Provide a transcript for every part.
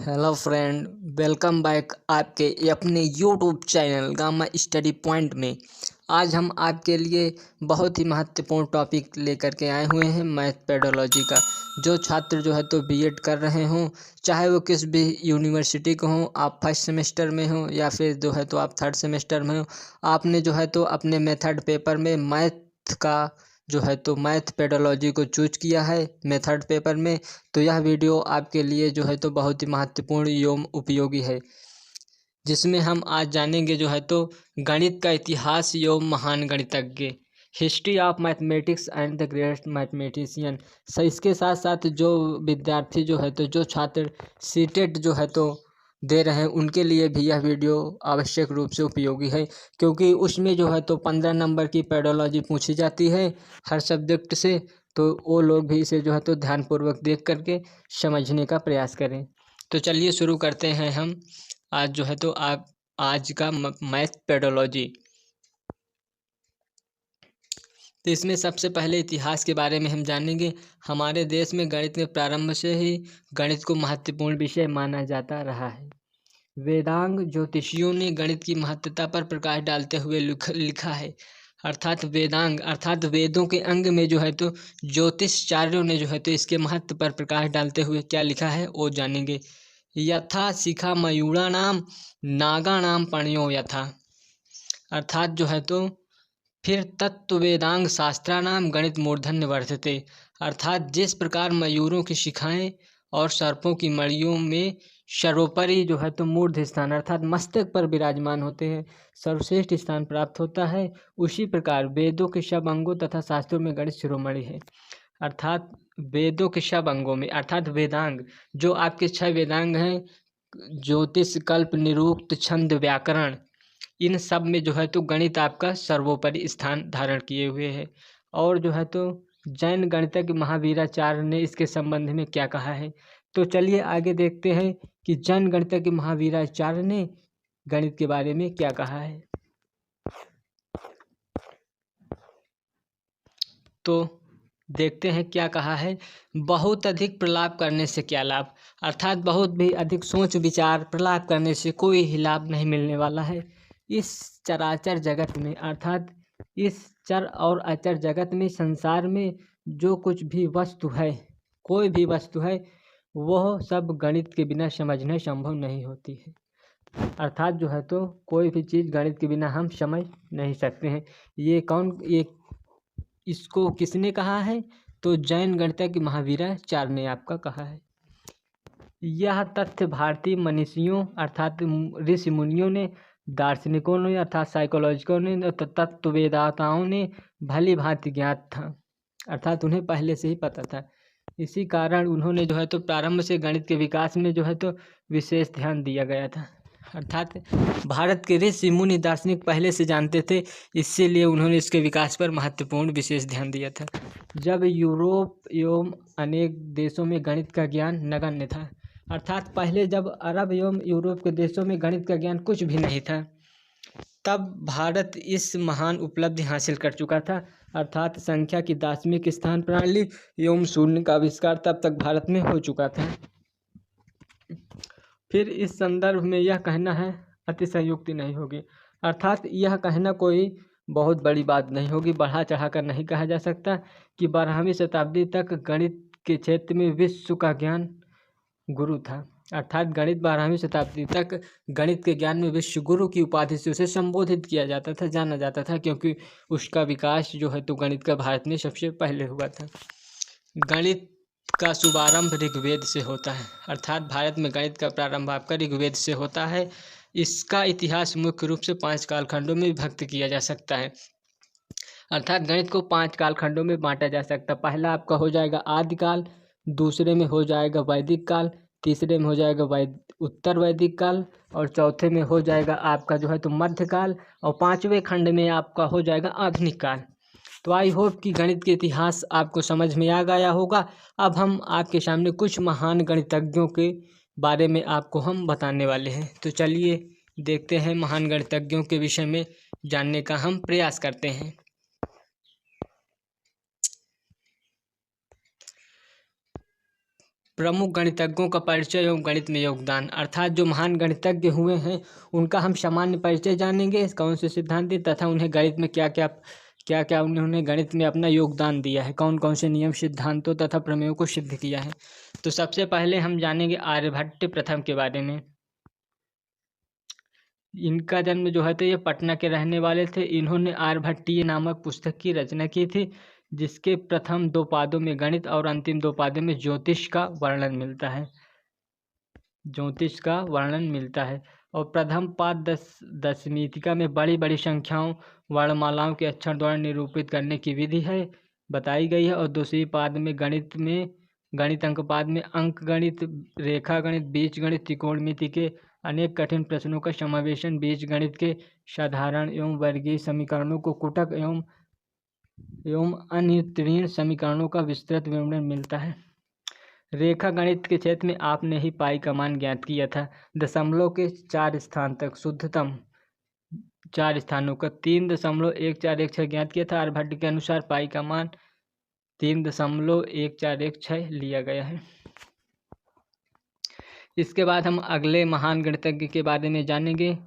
Hello friend, welcome back आपके अपने YouTube channel gamma study point में। आज हम आपके लिए बहुत ही महत्वपूर्ण टॉपिक लेकर के आए हुए हैं, मैथ पेडोलॉजी का। जो छात्र जो है तो बीएड कर रहे हों, चाहे वो किस भी यूनिवर्सिटी के हों, आप फर्स्ट सेमेस्टर में हो या फिर जो है तो आप थर्ड सेमेस्टर में हो, आपने जो है तो अपने मेथड पेपर में मैथ का जो है तो मैथ पेडोलॉजी को चूज किया है मेथड पेपर में। तो यह वीडियो आपके लिए जो है तो बहुत ही महत्वपूर्ण एवं उपयोगी है, जिसमें हम आज जानेंगे जो है तो गणित का इतिहास एवं महान गणितज्ञ, history of mathematics and the greatest mathematician. इसके साथ साथ जो विद्यार्थी जो है तो जो छात्र सीटेट जो है तो दे रहे हैं, उनके लिए भी यह वीडियो आवश्यक रूप से उपयोगी है, क्योंकि उसमें जो है तो 15 नंबर की पेडोलॉजी पूछी जाती है हर सब्जेक्ट से। तो वो लोग भी इसे जो है तो ध्यानपूर्वक देख करके समझने का प्रयास करें। तो चलिए शुरू करते हैं हम आज जो है तो आप आज का मैथ पेडोलॉजी। तो इसमें सबसे पहले इतिहास के बारे में हम जानेंगे। हमारे देश में गणित में प्रारंभ से ही गणित को महत्वपूर्ण विषय माना जाता रहा है। वेदांग ज्योतिषियों ने गणित की महत्वता पर प्रकाश डालते हुए लिखा है। अर्थात वेदों के अंग में जो है तो ज्योतिषाचार्यों ने जो है तो इसके महत्व पर प्रकाश डालते हुए क्या लिखा है वो जानेंगे। यथा शिखा मयूरा नाम नागा नाम पणयो यथा। अर्थात जो है तो फिर तत्व वेदांग शास्त्रा नाम गणित मूर्धन्य वर्धते। अर्थात जिस प्रकार मयूरों की शिखाएं और सर्पों की मड़ियों में सर्वोपरि जो है तो मूर्ध स्थान अर्थात मस्तक पर विराजमान होते हैं, सर्वश्रेष्ठ स्थान प्राप्त होता है, उसी प्रकार वेदों के सब अंगों तथा शास्त्रों में गणित शिरोमणि है। अर्थात वेदों के सब अंगों में अर्थात वेदांग, जो आपके 6 वेदांग हैं, ज्योतिष कल्प निरुक्त छंद व्याकरण, इन सब में जो है तो गणित आपका सर्वोपरि स्थान धारण किए हुए है। और जो है तो जैन गणितज्ञ महावीराचार्य ने इसके संबंध में क्या कहा है। तो चलिए आगे देखते हैं कि जैन गणितज्ञ महावीराचार्य ने गणित के बारे में क्या कहा है। तो देखते हैं क्या कहा है। बहुत अधिक प्रलाप करने से क्या लाभ। अर्थात बहुत भी अधिक सोच विचार प्रलाप करने से कोई ही लाभ नहीं मिलने वाला है। इस चराचर जगत में अर्थात इस चर और अचर जगत में, संसार में जो कुछ भी वस्तु है, कोई भी वस्तु है, वह सब गणित के बिना समझने संभव नहीं होती है। अर्थात जो है तो कोई भी चीज़ गणित के बिना हम समझ नहीं सकते हैं। ये इसको किसने कहा है। तो जैन गणितज्ञ महावीराचार्य ने आपका कहा है। यह तथ्य भारतीय मनीषियों अर्थात ऋषि मुनियों ने, दार्शनिकों ने अर्थात साइकोलॉजिकों ने, तत्ववेदाताओं ने भली भांति ज्ञात था, अर्थात उन्हें पहले से ही पता था। इसी कारण उन्होंने जो है तो प्रारंभ से गणित के विकास में जो है तो विशेष ध्यान दिया गया था। अर्थात भारत के ऋषि मुनि दार्शनिक पहले से जानते थे, इसीलिए उन्होंने इसके विकास पर महत्वपूर्ण विशेष ध्यान दिया था। जब यूरोप एवं अनेक देशों में गणित का ज्ञान नगण्य था, अर्थात पहले जब अरब एवं यूरोप के देशों में गणित का ज्ञान कुछ भी नहीं था, तब भारत इस महान उपलब्धि हासिल कर चुका था। अर्थात संख्या की दार्शनिक स्थान प्रणाली एवं शून्य का आविष्कार तब तक भारत में हो चुका था। फिर इस संदर्भ में यह कहना है अतिशयोक्ति नहीं होगी, अर्थात यह कहना कोई बहुत बड़ी बात नहीं होगी, बढ़ा चढ़ा कर नहीं कहा जा सकता कि 12वीं शताब्दी तक गणित के क्षेत्र में विश्व का ज्ञान गुरु था। अर्थात गणित 12वीं शताब्दी तक गणित के ज्ञान में विश्व गुरु की उपाधि से उसे संबोधित किया जाता था, जाना जाता था, क्योंकि उसका विकास जो है तो गणित का भारत में सबसे पहले हुआ था। गणित का शुभारंभ ऋग्वेद से होता है, अर्थात भारत में गणित का प्रारंभ आपका ऋग्वेद से होता है। इसका इतिहास मुख्य रूप से 5 कालखंडों में विभक्त किया जा सकता है। अर्थात गणित को 5 कालखंडों में बांटा जा सकता है। पहला आपका हो जाएगा आदिकाल, दूसरे में हो जाएगा वैदिक काल, तीसरे में हो जाएगा उत्तर वैदिक काल, और चौथे में हो जाएगा आपका जो है तो मध्यकाल, और 5वें खंड में आपका हो जाएगा आधुनिक काल। तो आई होप कि गणित के इतिहास आपको समझ में आ गया होगा। अब हम आपके सामने कुछ महान गणितज्ञों के बारे में आपको हम बताने वाले हैं। तो चलिए देखते हैं, महान गणितज्ञों के विषय में जानने का हम प्रयास करते हैं। प्रमुख गणितज्ञों का परिचय एवं गणित में योगदान, अर्थात जो महान गणितज्ञ हुए हैं उनका हम सामान्य परिचय जानेंगे, कौन से सिद्धांत दिए तथा उन्हें गणित में क्या क्या उन्होंने गणित में अपना योगदान दिया है, कौन कौन से नियम, सिद्धांतों तथा प्रमेयों को सिद्ध किया है। तो सबसे पहले हम जानेंगे आर्यभट्ट प्रथम के बारे में। इनका जन्म जो है तो ये पटना के रहने वाले थे। इन्होंने आर्यभट्टीय नामक पुस्तक की रचना की थी, जिसके प्रथम 2 पादों में गणित और अंतिम 2 पादों में ज्योतिष का वर्णन मिलता है। और प्रथम पाद दशमीतिका में बड़ी बड़ी संख्याओं वर्णमालाओं के अक्षर द्वारा निरूपित करने की विधि है बताई गई है। और दूसरी पाद में गणित अंक पाद में अंक गणित, रेखा गणित, बीज गणित, त्रिकोणमिति के अनेक कठिन प्रश्नों का समावेशन, बीज गणित के साधारण एवं वर्गीय समीकरणों को कुटक एवं अनिर्णीय समीकरणों का विस्तृत विवरण मिलता है। रेखा गणित के क्षेत्र में आपने ही पाई का मान ज्ञात किया था। दशमलव के 4 स्थान तक शुद्धतम 4 स्थानों का 3.1416 ज्ञात किया था। आर्यभट्ट के अनुसार पाई का मान 3.1416 लिया गया है। इसके बाद हम अगले महान गणितज्ञ के बारे में जानेंगे,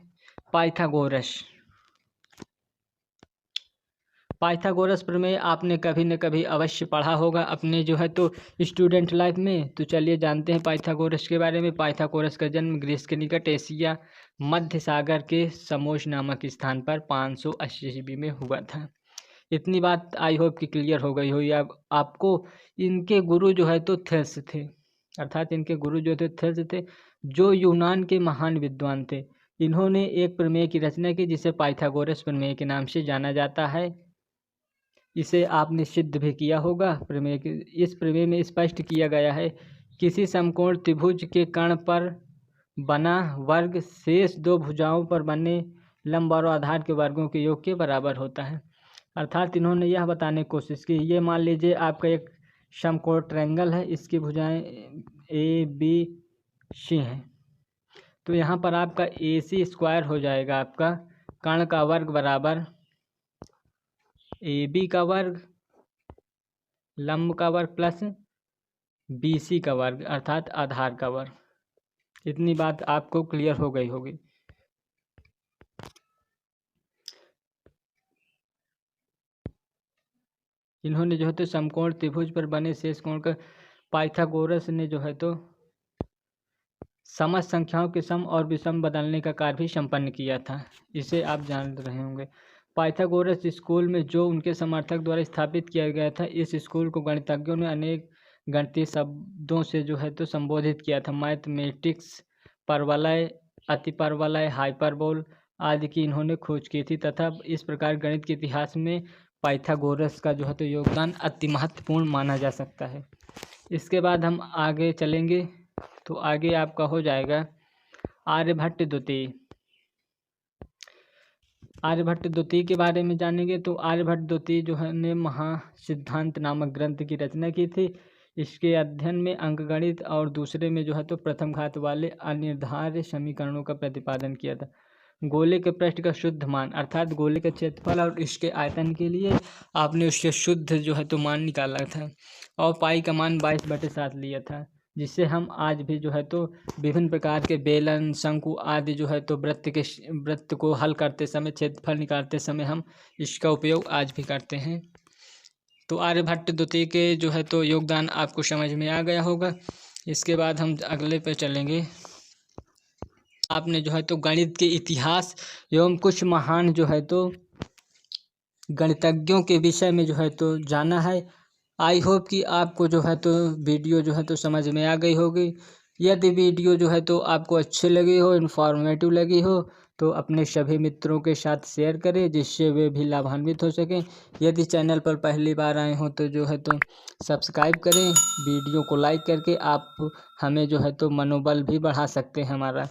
पाइथागोरस प्रमेय आपने कभी न कभी अवश्य पढ़ा होगा अपने जो है तो स्टूडेंट लाइफ में। तो चलिए जानते हैं पाइथागोरस के बारे में। पाइथागोरस का जन्म ग्रीस के निकट एशिया मध्य सागर के समोस नामक स्थान पर 580 ईस्वी में हुआ था। इतनी बात आई होप कि क्लियर हो गई होगी आपको। इनके गुरु जो है तो थेल्स थे, अर्थात इनके गुरु जो थे थेल्स थे, जो यूनान के महान विद्वान थे। इन्होंने एक प्रमेय की रचना की जिसे पाइथागोरस प्रमेय के नाम से जाना जाता है। इसे आपने सिद्ध भी किया होगा। इस प्रमेय में स्पष्ट किया गया है, किसी समकोण त्रिभुज के कर्ण पर बना वर्ग शेष 2 भुजाओं पर बने लंब और आधार के वर्गों के योग के बराबर होता है। अर्थात इन्होंने यह बताने की कोशिश की, ये मान लीजिए आपका एक समकोण ट्रायंगल है, इसकी भुजाएं ABC हैं। तो यहाँ पर आपका AC² हो जाएगा आपका कर्ण का वर्ग बराबर AB का वर्ग लंब का वर्ग प्लस BC का वर्ग अर्थात आधार का वर्ग। इतनी बात आपको क्लियर हो गई होगी। इन्होंने जो है तो समकोण त्रिभुज पर बने शेष कोण का, पाइथागोरस ने जो है तो समस्त संख्याओं के सम और विषम बदलने का कार्य भी संपन्न किया था। इसे आप जान रहे होंगे। पाइथागोरस स्कूल में जो उनके समर्थक द्वारा स्थापित किया गया था, इस स्कूल को गणितज्ञों ने अनेक गणितीय शब्दों से जो है तो संबोधित किया था। मैथमेटिक्स, परवलय, अतिपरवलय, हाइपरबोल आदि की इन्होंने खोज की थी तथा इस प्रकार गणित के इतिहास में पाइथागोरस का जो है तो योगदान अति महत्वपूर्ण माना जा सकता है। इसके बाद हम आगे चलेंगे तो आगे आपका हो जाएगा आर्यभट्ट द्वितीय। आर्यभट्ट द्वितीय के बारे में जानेंगे तो आर्यभट्ट द्वितीय जो है ने महासिद्धांत नामक ग्रंथ की रचना की थी। इसके अध्ययन में अंकगणित और दूसरे में जो है तो प्रथम घात वाले अनिर्धार्य समीकरणों का प्रतिपादन किया था। गोले के पृष्ठ का शुद्ध मान अर्थात गोले का क्षेत्रफल और इसके आयतन के लिए आपने उसके शुद्ध जो है तो मान निकाला था और पाई का मान 22/7 लिया था, जिससे हम आज भी जो है तो विभिन्न प्रकार के बेलन, शंकु आदि जो है तो वृत्त को हल करते समय, क्षेत्रफल निकालते समय हम इसका उपयोग आज भी करते हैं। तो आर्यभट्ट द्वितीय के जो है तो योगदान आपको समझ में आ गया होगा। इसके बाद हम अगले पर चलेंगे। आपने जो है तो गणित के इतिहास एवं कुछ महान जो है तो गणितज्ञों के विषय में जो है तो जाना है। आई होप कि आपको जो है तो वीडियो जो है तो समझ में आ गई होगी। यदि वीडियो जो है तो आपको अच्छी लगी हो, इन्फॉर्मेटिव लगी हो तो अपने सभी मित्रों के साथ शेयर करें जिससे वे भी लाभान्वित हो सकें। यदि चैनल पर पहली बार आए हो तो जो है तो सब्सक्राइब करें। वीडियो को लाइक करके आप हमें जो है तो मनोबल भी बढ़ा सकते हैं हमारा।